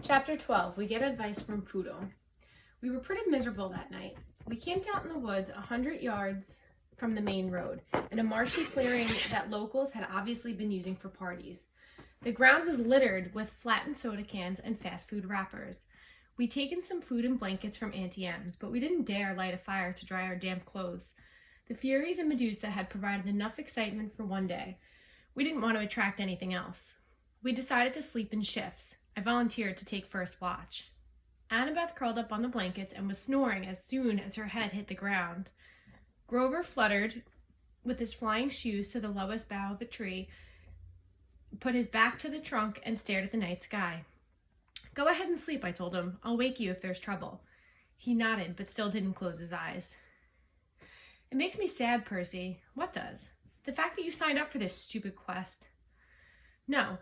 Chapter 12, we get advice from Poodle. We were pretty miserable that night. We camped out in the woods 100 yards from the main road, in a marshy clearing that locals had obviously been using for parties. The ground was littered with flattened soda cans and fast food wrappers. We'd taken some food and blankets from Auntie M's, but we didn't dare light a fire to dry our damp clothes. The Furies and Medusa had provided enough excitement for one day. We didn't want to attract anything else. We decided to sleep in shifts. I volunteered to take first watch. Annabeth curled up on the blankets and was snoring as soon as her head hit the ground. Grover fluttered with his flying shoes to the lowest bough of a tree, put his back to the trunk, and stared at the night sky. "Go ahead and sleep," I told him. "I'll wake you if there's trouble." He nodded, but still didn't close his eyes. "It makes me sad, Percy." "What does?" "The fact that you signed up for this stupid quest." "No.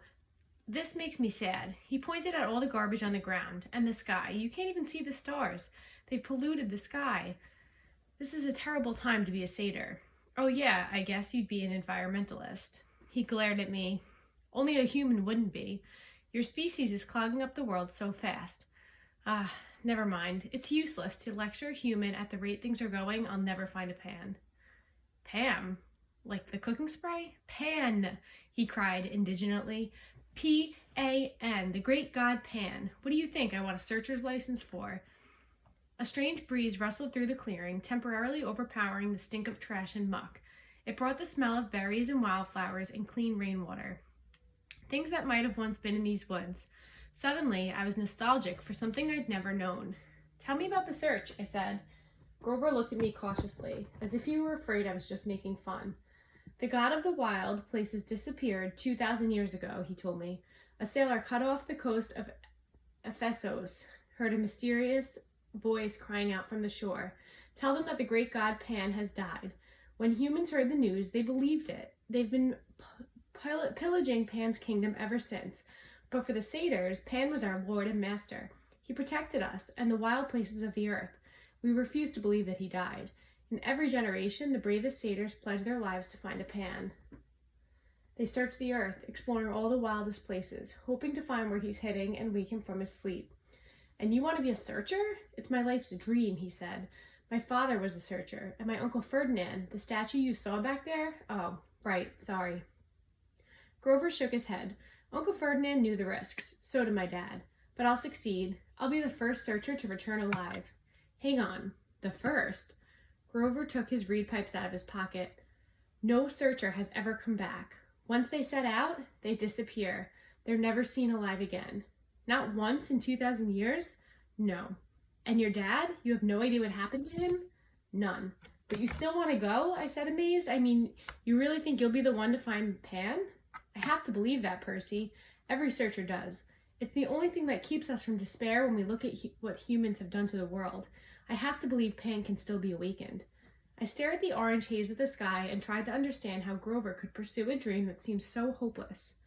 This makes me sad." He pointed at all the garbage on the ground and the sky. "You can't even see the stars. They've polluted the sky. This is a terrible time to be a satyr." "Oh yeah, I guess you'd be an environmentalist." He glared at me. "Only a human wouldn't be. Your species is clogging up the world so fast." Never mind. It's useless to lecture a human at the rate things are going. I'll never find a Pan." "Pam? Like the cooking spray?" "Pan," he cried indignantly. P-A-N, the great god Pan. What do you think I want a searcher's license for? A strange breeze rustled through the clearing, temporarily overpowering the stink of trash and muck. It brought the smell of berries and wildflowers and clean rainwater. Things that might have once been in these woods. Suddenly, I was nostalgic for something I'd never known. "Tell me about the search," I said. Grover looked at me cautiously, as if he were afraid I was just making fun. "The god of the wild places disappeared 2,000 years ago," he told me. "A sailor cut off the coast of Ephesos, heard a mysterious voice crying out from the shore. Tell them that the great god Pan has died. When humans heard the news, they believed it. They've been pillaging Pan's kingdom ever since. But for the satyrs, Pan was our lord and master. He protected us and the wild places of the earth. We refuse to believe that he died. In every generation, the bravest satyrs pledge their lives to find a Pan. They search the earth, exploring all the wildest places, hoping to find where he's hiding and wake him from his sleep." "And you want to be a searcher?" "It's my life's dream," he said. "My father was a searcher, and my Uncle Ferdinand, the statue you saw back there." "Oh, right, sorry." Grover shook his head. "Uncle Ferdinand knew the risks. So did my dad. But I'll succeed. I'll be the first searcher to return alive." "Hang on. The first?" Grover took his reed pipes out of his pocket. "No searcher has ever come back. Once they set out, they disappear. They're never seen alive again." "Not once in 2,000 years?" "No." "And your dad? You have no idea what happened to him?" "None." "But you still want to go?" I said, amazed. "I mean, you really think you'll be the one to find Pan?" "I have to believe that, Percy. Every searcher does. It's the only thing that keeps us from despair when we look at what humans have done to the world. I have to believe Pan can still be awakened." I stared at the orange haze of the sky and tried to understand how Grover could pursue a dream that seemed so hopeless.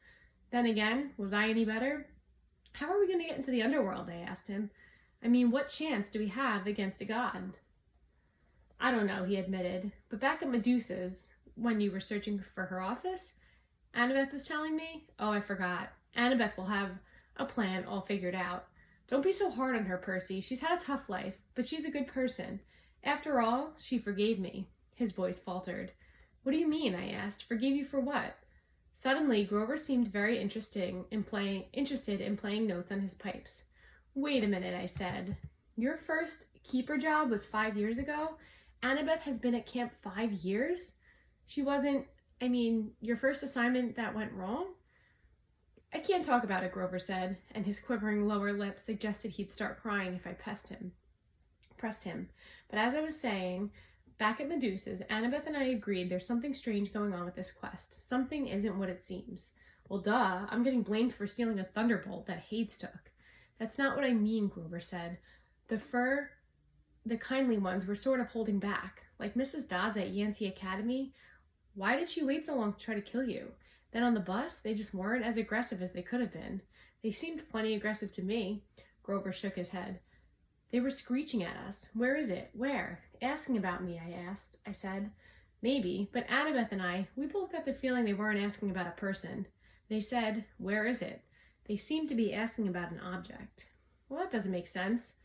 Then again, was I any better? "How are we going to get into the underworld?" I asked him. "I mean, what chance do we have against a god?" "I don't know," he admitted. "But back at Medusa's, when you were searching for her office," Annabeth was telling me. "Oh, I forgot. Annabeth will have a plan all figured out. Don't be so hard on her, Percy. She's had a tough life, but she's a good person. After all, she forgave me." His voice faltered. "What do you mean?" I asked. "Forgave you for what?" Suddenly, Grover seemed very interested in playing notes on his pipes. "Wait a minute," I said. "Your first keeper job was 5 years ago? Annabeth has been at camp 5 years? She wasn't, your first assignment that went wrong?" "I can't talk about it," Grover said, and his quivering lower lip suggested he'd start crying if I pressed him. But as I was saying, back at Medusa's, Annabeth and I agreed there's something strange going on with this quest. Something isn't what it seems. "Well, duh, I'm getting blamed for stealing a thunderbolt that Hades took." "That's not what I mean," Grover said. The kindly ones were sort of holding back, like Mrs. Dodds at Yancey Academy. Why did she wait so long to try to kill you? Then on the bus, they just weren't as aggressive as they could have been. They seemed plenty aggressive to me." Grover shook his head. "They were screeching at us. Where is it? Where?" "Asking about me," I said. "Maybe, but Annabeth and we both got the feeling they weren't asking about a person. They said, 'Where is it?' They seem to be asking about an object. Well, that doesn't make sense.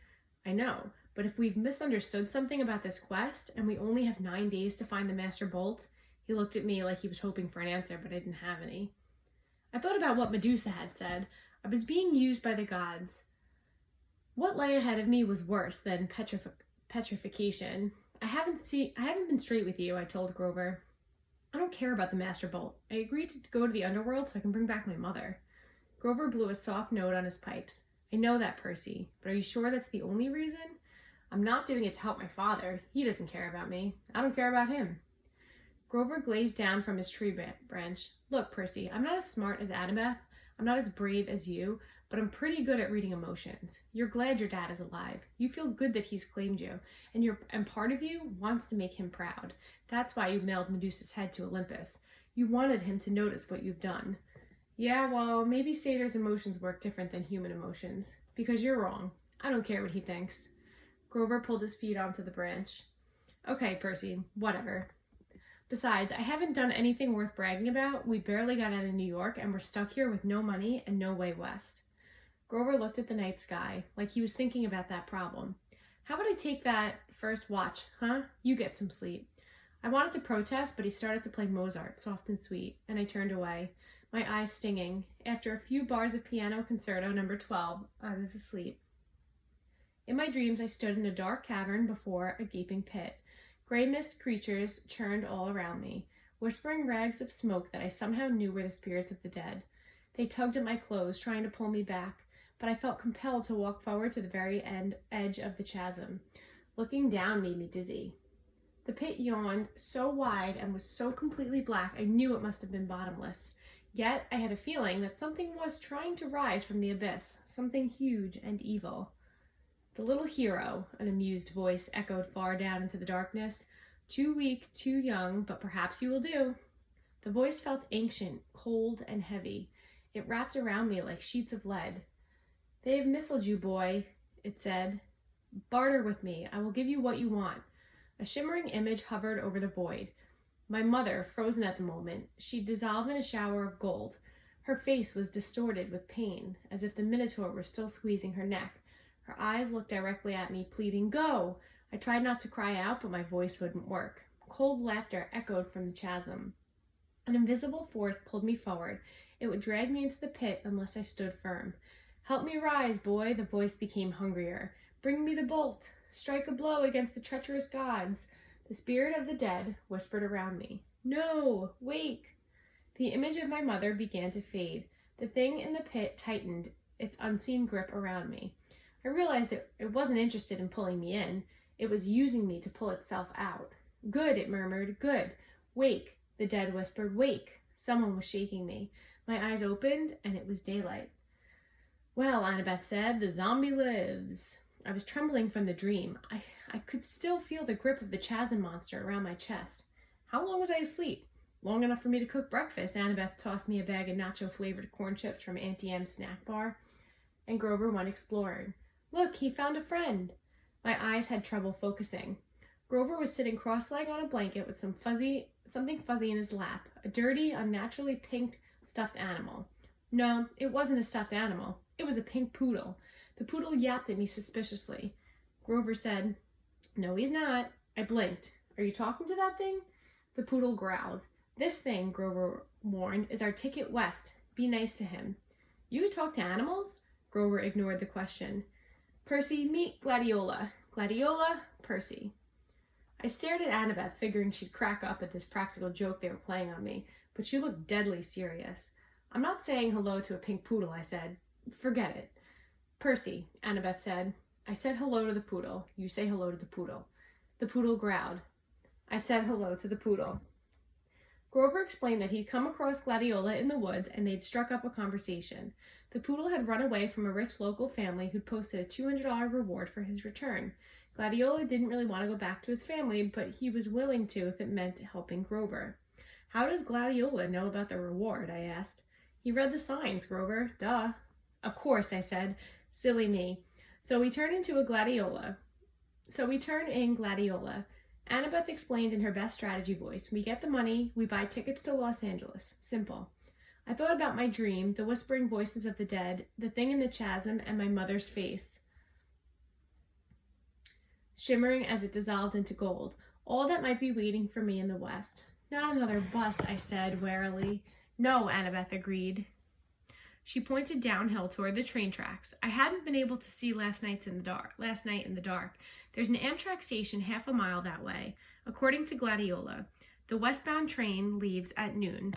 I know, but if we've misunderstood something about this quest and we only have 9 days to find the Master Bolt, he looked at me like he was hoping for an answer, but I didn't have any. I thought about what Medusa had said. I was being used by the gods. What lay ahead of me was worse than petrification. I haven't been straight with you, I told Grover. I don't care about the Master Bolt. I agreed to go to the underworld so I can bring back my mother. Grover blew a soft note on his pipes. I know that, Percy, but are you sure that's the only reason? I'm not doing it to help my father. He doesn't care about me. I don't care about him. Grover glazed down from his tree branch. Look, Percy, I'm not as smart as Annabeth. I'm not as brave as you, but I'm pretty good at reading emotions. You're glad your dad is alive. You feel good that he's claimed you, and part of you wants to make him proud. That's why you mailed Medusa's head to Olympus. You wanted him to notice what you've done. Yeah, well, maybe satyrs' emotions work different than human emotions. Because you're wrong. I don't care what he thinks. Grover pulled his feet onto the branch. Okay, Percy, whatever. Besides, I haven't done anything worth bragging about. We barely got out of New York, and we're stuck here with no money and no way west. Grover looked at the night sky, like he was thinking about that problem. How about I take that first watch, huh? You get some sleep. I wanted to protest, but he started to play Mozart, soft and sweet, and I turned away, my eyes stinging. After a few bars of Piano Concerto No. 12, I was asleep. In my dreams, I stood in a dark cavern before a gaping pit. Gray mist creatures churned all around me, whispering rags of smoke that I somehow knew were the spirits of the dead. They tugged at my clothes, trying to pull me back, but I felt compelled to walk forward to the very edge of the chasm. Looking down made me dizzy. The pit yawned so wide and was so completely black I knew it must have been bottomless. Yet I had a feeling that something was trying to rise from the abyss, something huge and evil. The little hero, an amused voice echoed far down into the darkness. Too weak, too young, but perhaps you will do. The voice felt ancient, cold, and heavy. It wrapped around me like sheets of lead. They have missiled you, boy, it said. Barter with me. I will give you what you want. A shimmering image hovered over the void. My mother, frozen at the moment, she dissolved in a shower of gold. Her face was distorted with pain, as if the Minotaur were still squeezing her neck. Her eyes looked directly at me, pleading, "Go!" I tried not to cry out, but my voice wouldn't work. Cold laughter echoed from the chasm. An invisible force pulled me forward. It would drag me into the pit unless I stood firm. Help me rise, boy, the voice became hungrier. Bring me the bolt. Strike a blow against the treacherous gods. The spirit of the dead whispered around me. No, wake. The image of my mother began to fade. The thing in the pit tightened its unseen grip around me. I realized it wasn't interested in pulling me in. It was using me to pull itself out. Good, it murmured. Good. Wake, the dead whispered. Wake. Someone was shaking me. My eyes opened, and it was daylight. Well, Annabeth said, the zombie lives. I was trembling from the dream. I could still feel the grip of the chasm monster around my chest. How long was I asleep? Long enough for me to cook breakfast. Annabeth tossed me a bag of nacho-flavored corn chips from Auntie M's snack bar, and Grover went exploring. Look, he found a friend. My eyes had trouble focusing. Grover was sitting cross-legged on a blanket with something fuzzy in his lap, a dirty, unnaturally pink stuffed animal. No, it wasn't a stuffed animal. It was a pink poodle. The poodle yapped at me suspiciously. Grover said, "No, he's not." I blinked. "Are you talking to that thing?" The poodle growled. "This thing," Grover warned, "is our ticket west. Be nice to him." You could talk to animals? Grover ignored the question. "Percy, meet Gladiola. Gladiola, Percy." I stared at Annabeth, figuring she'd crack up at this practical joke they were playing on me, but she looked deadly serious. "I'm not saying hello to a pink poodle," I said. "Forget it." "Percy," Annabeth said. I said hello to the poodle. You say hello to the poodle. The poodle growled. I said hello to the poodle. Grover explained that he'd come across Gladiola in the woods and they'd struck up a conversation. The poodle had run away from a rich local family who'd posted a $200 reward for his return. Gladiola didn't really want to go back to his family, but he was willing to if it meant helping Grover. "How does Gladiola know about the reward?" I asked. "He read the signs, Grover. Duh." "Of course," I said. "Silly me." So we turn in Gladiola. Annabeth explained in her best strategy voice. We get the money, we buy tickets to Los Angeles. Simple. I thought about my dream, the whispering voices of the dead, the thing in the chasm, and my mother's face, shimmering as it dissolved into gold, all that might be waiting for me in the west. Not another bus, I said warily. No, Annabeth agreed. She pointed downhill toward the train tracks. I hadn't been able to see last night in the dark. There's an Amtrak station half a mile that way. According to Gladiola, the westbound train leaves at noon.